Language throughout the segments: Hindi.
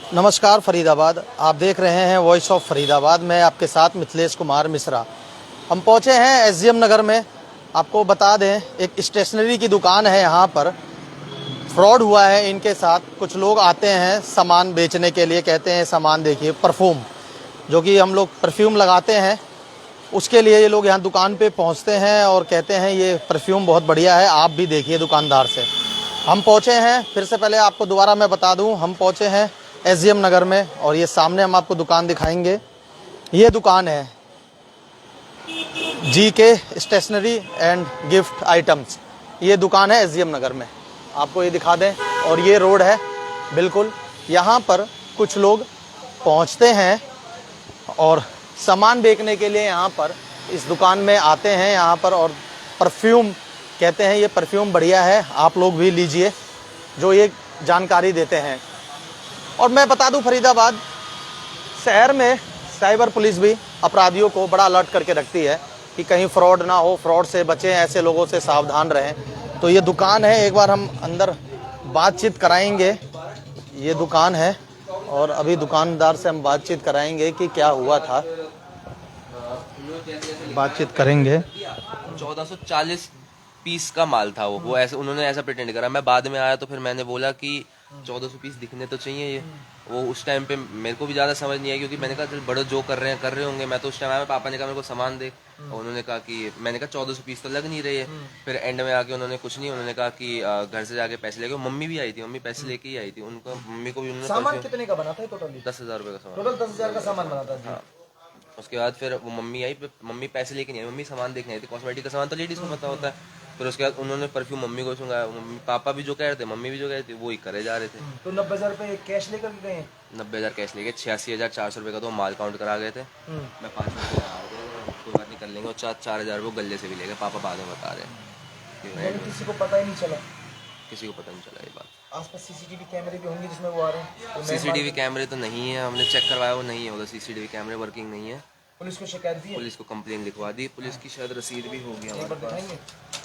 नमस्कार फरीदाबाद, आप देख रहे हैं वॉइस ऑफ फरीदाबाद। मैं आपके साथ मिथिलेश कुमार मिश्रा। हम पहुंचे हैं एसजीएम नगर में। आपको बता दें, एक स्टेशनरी की दुकान है, यहाँ पर फ्रॉड हुआ है इनके साथ। कुछ लोग आते हैं सामान बेचने के लिए, कहते हैं सामान देखिए, परफ्यूम, जो कि हम लोग परफ्यूम लगाते हैं, उसके लिए ये लोग यहाँ दुकान पे पहुँचते हैं और कहते हैं ये परफ्यूम बहुत बढ़िया है, आप भी देखिए दुकानदार से। हम पहुँचे हैं, फिर से पहले आपको दोबारा मैं बता दूँ, हम पहुँचे हैं एसजीएम नगर में और ये सामने हम आपको दुकान दिखाएंगे। ये दुकान है GK stationery and gift items. ये दुकान है एसजीएम नगर में, आपको ये दिखा दें। और ये रोड है बिल्कुल, यहाँ पर कुछ लोग पहुँचते हैं और सामान बेचने के लिए यहाँ पर इस दुकान में आते हैं यहाँ पर, और परफ्यूम कहते हैं ये परफ्यूम बढ़िया है, आप लोग भी लीजिए, जो ये जानकारी देते हैं। और मैं बता दूं, फरीदाबाद शहर में साइबर पुलिस भी अपराधियों को बड़ा अलर्ट करके रखती है कि कहीं फ्रॉड ना हो, फ्रॉड से बचें, ऐसे लोगों से सावधान रहें। तो ये दुकान है, एक बार हम अंदर बातचीत कराएंगे। ये दुकान है और अभी दुकानदार से हम बातचीत कराएंगे कि क्या हुआ था, बातचीत करेंगे। 1440 पीस का माल था वो ऐसे उन्होंने ऐसा प्रिटेंड करा। मैं बाद में आया तो फिर मैंने बोला कि 1400 पीस दिखने तो चाहिए ये। वो उस टाइम पे मेरे को भी ज़्यादा समझ नहीं आई, क्योंकि मैंने कहा चल बड़े जो कर रहे होंगे। मैं तो उस टाइम आया, पापा ने कहा मेरे को सामान दे, और उन्होंने कहा कि, मैंने कहा 1400 पीस तो लग नहीं रही है। फिर एंड में आके उन्होंने कुछ नहीं, उन्होंने कहा कि घर से जाके पैसे लेके, मम्मी भी आई थी, मम्मी पैसे लेके ही आई थी। उनको मम्मी को भी उन्होंने सामान कितने का बना था टोटली? 10,000 रुपये का सामान, टोटल 10,000 का सामान बना था। हाँ। उसके बाद फिर वो मम्मी आई, मम्मी पैसे लेके नहीं आई, मम्मी सामान देखने आई थी। कॉस्मेटिक का सामान तो लेडीज को पता होता है। फिर उसके बाद उन्होंने परफ्यूम मम्मी को सुंघाया, मम्मी पापा भी जो कह रहे थे, मम्मी भी जो कह रही थी, वो ही करे जा रहे थे। तो 90,000 रुपए कैश लेकर गए हैं? 90,000 कैश लेके 86,400 रुपये का तो माल काउंट करा गए थे। मैं 5 रुपये कोई बात नहीं कर लेंगे, और 4,000 वो गले से भी ले गए, पापा बाद में बता रहे हैं। किसी को पता ही नहीं चला? किसी को पता नहीं चला ये बात। आसपास सीसीटीवी कैमरे भी होंगे जिसमें वो आ रहे हैं? सीसीटीवी कैमरे तो नहीं है, हमने चेक करवाया, वो नहीं है उधर, सीसीटीवी कैमरे वर्किंग नहीं है। पुलिस को शिकायत दी है? पुलिस को कंप्लेन लिखवा दी, पुलिस की शायद रसीद भी होगी हमारे पास।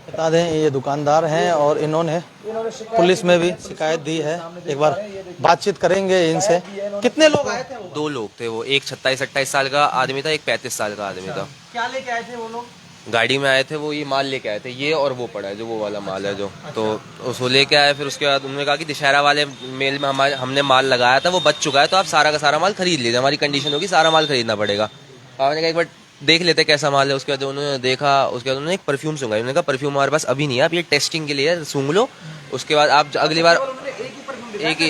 बता दें, ये दुकानदार हैं और इन्होंने पुलिस में भी शिकायत दी है। एक बार बातचीत करेंगे इनसे। कितने लोग आए थे? 2 लोग थे वो, एक 27-28 साल का आदमी था, एक 35 साल का आदमी था। क्या लेके आए थे वो लोग? गाड़ी में आए थे वो, ये माल लेके आए थे, ये और वो पड़ा है जो वो वाला माल है जो, तो उसको लेके आए। फिर उसके बाद उन्होंने कहा कि दशहरा वाले मेल में हमने माल लगाया था, वो बच चुका है, तो आप सारा का सारा माल खरीद लीजिए, हमारी कंडीशन होगी, सारा माल खरीदना पड़ेगा। आपने कहा एक बार देख लेते कैसा माल है। उसके बाद उन्होंने देखा, उसके बाद उन्होंने एक परफ्यूम सूंघा। उन्होंने कहा परफ्यूम हमारे पास अभी नहीं है, आप ये टेस्टिंग के लिए सूंघ लो, उसके बाद आप अगली बार एक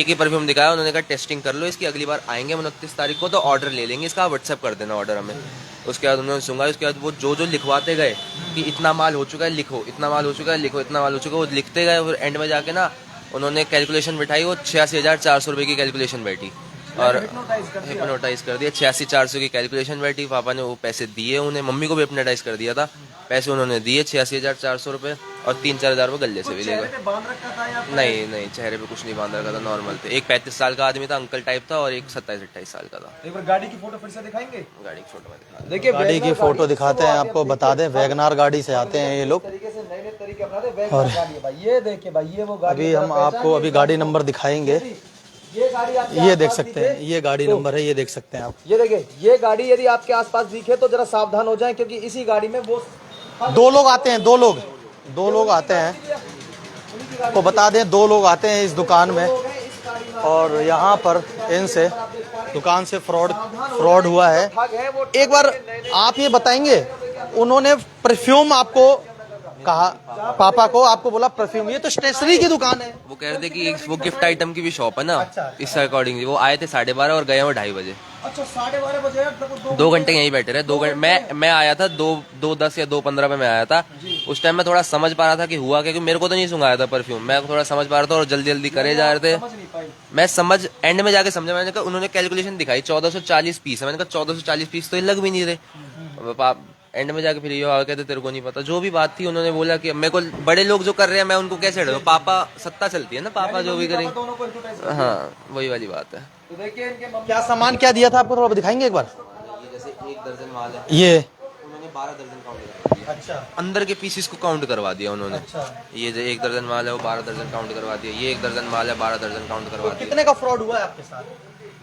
ही परफ्यूम दिखाया। उन्होंने कहा टेस्टिंग कर लो इसकी, अगली बार आएंगे 29 तारीख को तो ऑर्डर ले लेंगे इसका, व्हाट्सएप कर देना ऑर्डर हमें। उसके बाद उन्होंने सूंघा, उसके बाद वो जो लिखवाते गए कि इतना माल हो चुका है लिखो, इतना माल हो चुका है लिखो, इतना माल हो चुका है, वो लिखते गए। और एंड में जाके ना उन्होंने कैलकुलेशन बिठाई, वो 86,400 रुपये की कैलकुलेशन बैठी, और हिप्नोटाइज कर दिया। 86,400 की कैलकुलेशन बैठी। पापा ने वो पैसे दिए उन्हें, मम्मी को भी हिप्नोटाइज कर दिया था। पैसे उन्होंने दिए 86,400 रुपये, और 3-4 हज़ार वो गले से भी ले गए। नहीं, चेहरे पे कुछ नहीं बांध रखा था, नॉर्मल थे। एक 35 साल का आदमी था, अंकल टाइप था, और एक 27-28 साल का था। एक बार गाड़ी की फोटो फिर से दिखाएंगे? गाड़ी की फोटो में दिखा देखिए, गाड़ी की फोटो दिखाते हैं आपको। बता दें, वैगनार गाड़ी से आते हैं ये लोग। तरीके से नए तरीके अपनाते हैं। वैगनार गाड़ी है भाई, ये देखिए भाई, ये वो गाड़ी। अभी हम आपको अभी गाड़ी नंबर दिखाएंगे। ये गाड़ी ये देख सकते हैं, ये गाड़ी नंबर है, ये देख सकते हैं आप। ये देखिए, ये गाड़ी यदि आपके आसपास दिखे तो जरा सावधान हो जाएं, क्योंकि इसी गाड़ी में वो 2 लोग आते हैं, 2 लोग आते हैं। तो बता दें, 2 लोग आते हैं इस दुकान में, और यहाँ पर इनसे दुकान से फ्रॉड हुआ है। एक बार आप ये बताएंगे, उन्होंने परफ्यूम आपको कहा, पापा को आपको बोला परफ्यूम, ये तो स्टेशनरी की दुकान है। वो कह रहे थे कि वो गिफ्ट आइटम की भी शॉप है ना, इस अकॉर्डिंगली वो आए थे 12:30 और गए वो 2:30 बजे। अच्छा, 12:30 बजे? 2 घंटे यहीं बैठे रहे। 2 घंटे मैं आया था 2:10 या 2:15 पे मैं आया था। उस टाइम मैं थोड़ा समझ पा रहा था कि हुआ, क्योंकि मेरे को तो नहीं सुंघाया था परफ्यूम, मैं थोड़ा समझ पा रहा था, और जल्दी करे जा रहे थे। मैं एंड में जाके समझा। मैंने कहा, उन्होंने कैलकुलेशन दिखाई 1440 पीस है, मैंने कहा 1440 पीस तो ये लग भी नहीं रहे। एंड में जाके फिर ये कहते तेरे को नहीं पता, जो भी बात थी। उन्होंने बोला कि मेरे को बड़े लोग जो कर रहे हैं मैं उनको कैसे हटाऊं, पापा सत्ता चलती है ना, पापा जो भी करेंगे। हाँ, वही वाली बात है। तो देखिए, क्या सामान क्या दिया था आपको, थोड़ा दिखाएंगे एक बार। जैसे 1 दर्जन माल है, ये उन्होंने 12 दर्जन काउंट किया। दिया। अच्छा अंदर के पीसीस को काउंट करवा दिया उन्होंने। अच्छा। ये जो 1 दर्जन माल है वो 12 दर्जन काउंट करवा दिया, ये 1 दर्जन माल है 12 दर्जन काउंट करवा दिया। कितने का फ्रॉड हुआ है आपके साथ?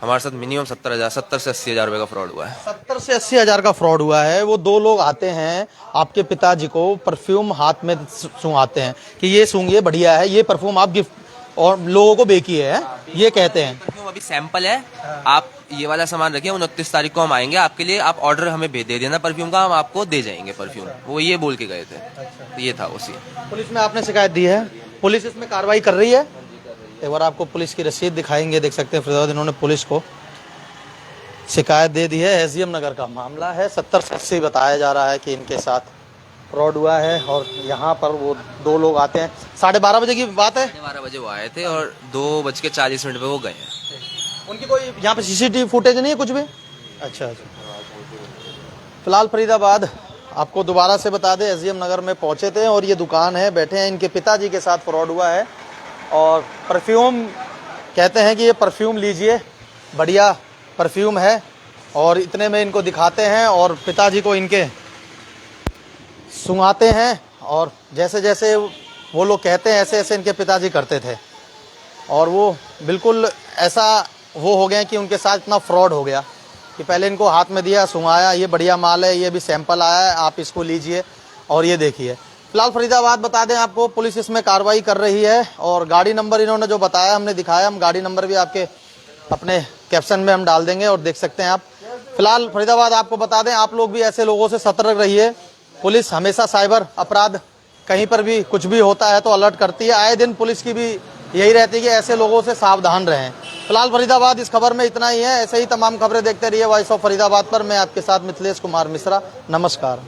हमारे साथ मिनिमम 70 से 80 हज़ार रुपये का फ्रॉड हुआ है। 70 से 80 हजार का फ्रॉड हुआ है। वो दो लोग आते हैं, आपके पिताजी को परफ्यूम हाथ में सूंघाते हैं कि ये सूंघिए बढ़िया है, ये परफ्यूम आप गिफ्ट और लोगों को बेचिए है, ये कहते हैं। परफ्यूम अभी सैंपल है, आप ये वाला सामान रखिए, 29 तारीख को हम आएंगे आपके लिए, आप ऑर्डर हमें भेज दे देना परफ्यूम का, हम आपको दे जाएंगे परफ्यूम। वो ये बोल के गए थे, तो ये था उसी। पुलिस में आपने शिकायत दी है, पुलिस इसमें कार्रवाई कर रही है। एक बार आपको पुलिस की रसीद दिखाएंगे, देख सकते हैं फरीदाबाद इन्होंने पुलिस को शिकायत दे दी है। एसडीएम नगर का मामला है, 70 से 80 बताया जा रहा है कि इनके साथ फ्रॉड हुआ है। और यहाँ पर वो दो लोग आते हैं, 12:30 बजे की बात है। 12 बजे वो आए थे और 2:40 पे वो गए हैं। उनकी कोई यहाँ पे सीसीटीवी फुटेज नहीं है कुछ भी? अच्छा अच्छा। फिलहाल फरीदाबाद आपको दोबारा से बता दें, एसडीएम नगर में पहुंचे थे और ये दुकान है, बैठे हैं, इनके पिताजी के साथ फ्रॉड हुआ है। और परफ्यूम कहते हैं कि ये परफ्यूम लीजिए, बढ़िया परफ्यूम है, और इतने में इनको दिखाते हैं और पिताजी को इनके सुंघाते हैं। और जैसे जैसे वो लोग कहते हैं ऐसे ऐसे इनके पिताजी करते थे, और वो बिल्कुल ऐसा वो हो गए कि उनके साथ इतना फ्रॉड हो गया कि पहले इनको हाथ में दिया, सुंघाया, ये बढ़िया माल है, ये भी सैंपल आया है, आप इसको लीजिए और ये देखिए। फिलहाल फरीदाबाद बता दें आपको, पुलिस इसमें कार्रवाई कर रही है। और गाड़ी नंबर इन्होंने जो बताया हमने दिखाया, हम गाड़ी नंबर भी आपके अपने कैप्शन में हम डाल देंगे और देख सकते हैं आप। फिलहाल फरीदाबाद आपको बता दें, आप लोग भी ऐसे लोगों से सतर्क रहिए। पुलिस हमेशा साइबर अपराध कहीं पर भी कुछ भी होता है तो अलर्ट करती है, आए दिन पुलिस की भी यही रहती है कि ऐसे लोगों से सावधान रहें। फिलहाल फरीदाबाद इस खबर में इतना ही है। ऐसे ही तमाम खबरें देखते रहिए वॉइस ऑफ फरीदाबाद पर। मैं आपके साथ मिथिलेश कुमार मिश्रा, नमस्कार।